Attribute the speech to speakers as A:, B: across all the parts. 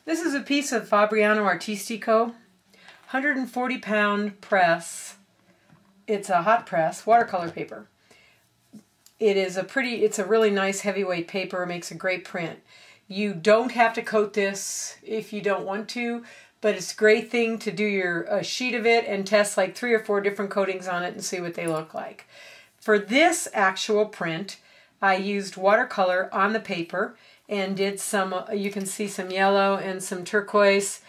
A: This is a piece of Fabriano Artistico, 140-pound press. It's a hot press, watercolor paper. It's a really nice heavyweight paper. It makes a great print. You don't have to coat this if you don't want to, but it's a great thing to do a sheet of it and test like 3 or 4 different coatings on it and see what they look like. For this actual print, I used watercolor on the paper and did some, you can see some yellow and some turquoise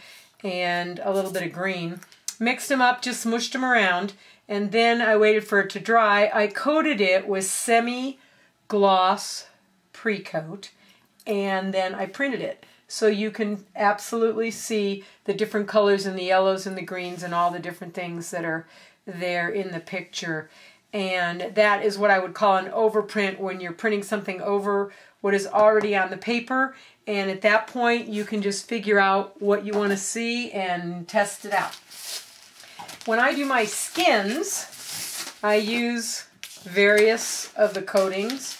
A: and a little bit of green. Mixed them up, just smushed them around, and then I waited for it to dry. I coated it with semi-gloss pre-coat, and then I printed it. So you can absolutely see the different colors and the yellows and the greens and all the different things that are there in the picture. And that is what I would call an overprint, when you're printing something over what is already on the paper. And at that point, you can just figure out what you want to see and test it out. When I do my skins, I use various of the coatings.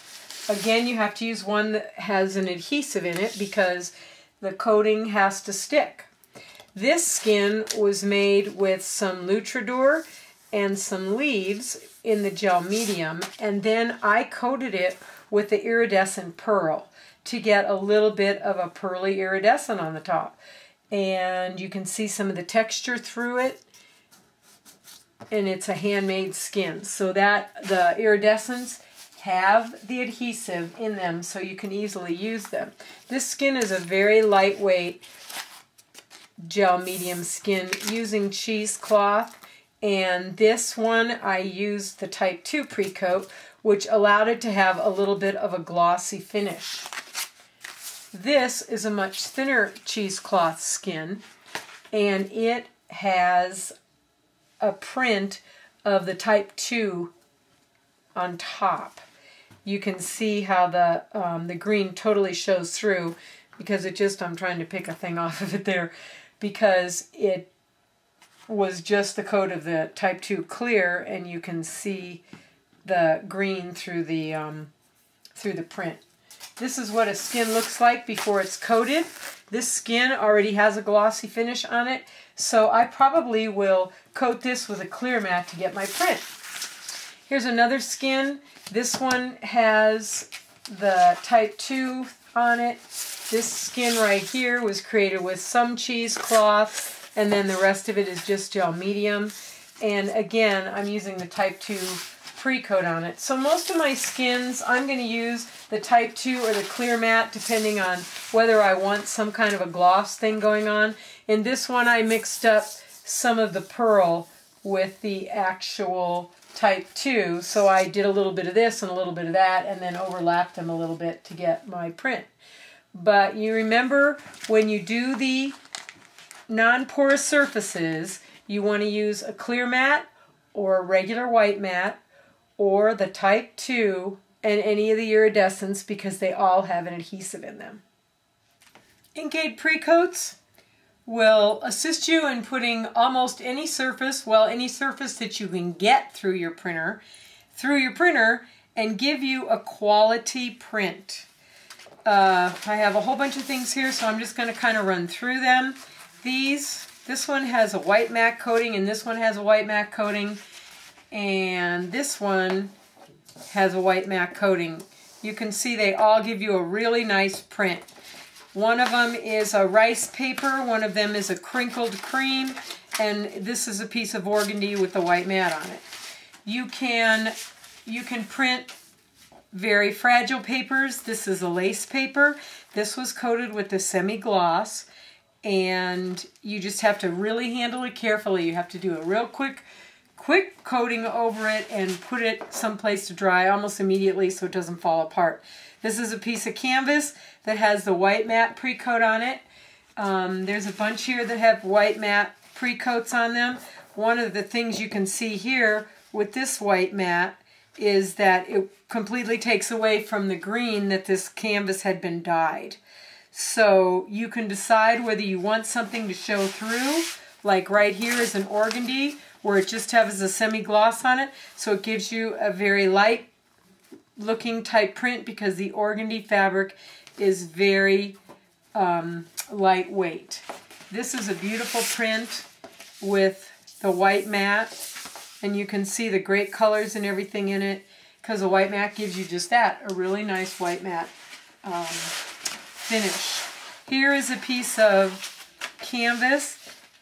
A: Again, you have to use one that has an adhesive in it because the coating has to stick. This skin was made with some Luchador and some leaves in the gel medium, and then I coated it with the iridescent pearl to get a little bit of a pearly iridescent on the top. And you can see some of the texture through it, and it's a handmade skin, so that the iridescents have the adhesive in them so you can easily use them. This skin is a very lightweight gel medium skin using cheesecloth, and this one I used the Type 2 pre-coat, which allowed it to have a little bit of a glossy finish. This is a much thinner cheesecloth skin, and it has a print of the Type 2 on top. You can see how the green totally shows through because I'm trying to pick a thing off of it there, because it was just the coat of the Type 2 clear, and you can see the green through the print. This is what a skin looks like before it's coated. This skin already has a glossy finish on it, so I probably will coat this with a clear mat to get my print. Here's another skin. This one has the Type 2 on it. This skin right here was created with some cheesecloth, and then the rest of it is just gel medium. And again, I'm using the Type 2 pre-coat on it. So most of my skins, I'm going to use the Type 2 or the clear matte, depending on whether I want some kind of a gloss thing going on. In this one, I mixed up some of the pearl with the actual Type 2, so I did a little bit of this and a little bit of that, and then overlapped them a little bit to get my print. But you remember, when you do the non-porous surfaces, you want to use a clear matte or a regular white matte or the Type 2 and any of the iridescents, because they all have an adhesive in them. inkAID pre-coats will assist you in putting almost any surface, well, any surface that you can get through your printer, and give you a quality print. I have a whole bunch of things here, so I'm just going to kind of run through them. This one has a white matte coating, and this one has a white matte coating, and this one has a white matte coating. You can see they all give you a really nice print. One of them is a rice paper, one of them is a crinkled cream, and this is a piece of organdy with the white matte on it. You can print very fragile papers. This is a lace paper. This was coated with the semi-gloss, and you just have to really handle it carefully. You have to do a real quick coating over it and put it someplace to dry almost immediately so it doesn't fall apart. This is a piece of canvas that has the white matte pre-coat on it. There's a bunch here that have white matte pre-coats on them. One of the things you can see here with this white matte is that it completely takes away from the green that this canvas had been dyed. So you can decide whether you want something to show through, like right here is an organdy where it just has a semi-gloss on it, so it gives you a very light looking type print because the organdy fabric is very lightweight. This is a beautiful print with the white mat, and you can see the great colors and everything in it, because the white mat gives you just that, a really nice white mat finish. Here is a piece of canvas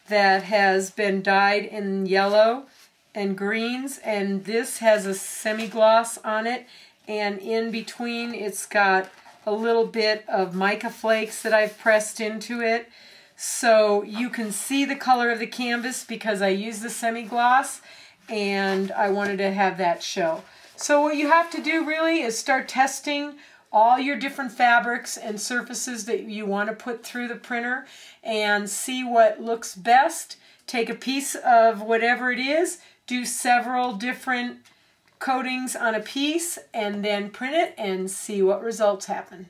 A: that has been dyed in yellow and greens, and this has a semi-gloss on it, and in between it's got a little bit of mica flakes that I've pressed into it, so you can see the color of the canvas because I use the semi-gloss, and I wanted to have that show. So what you have to do really is start testing all your different fabrics and surfaces that you want to put through the printer and see what looks best. Take a piece of whatever it is, do several different coatings on a piece, and then print it and see what results happen.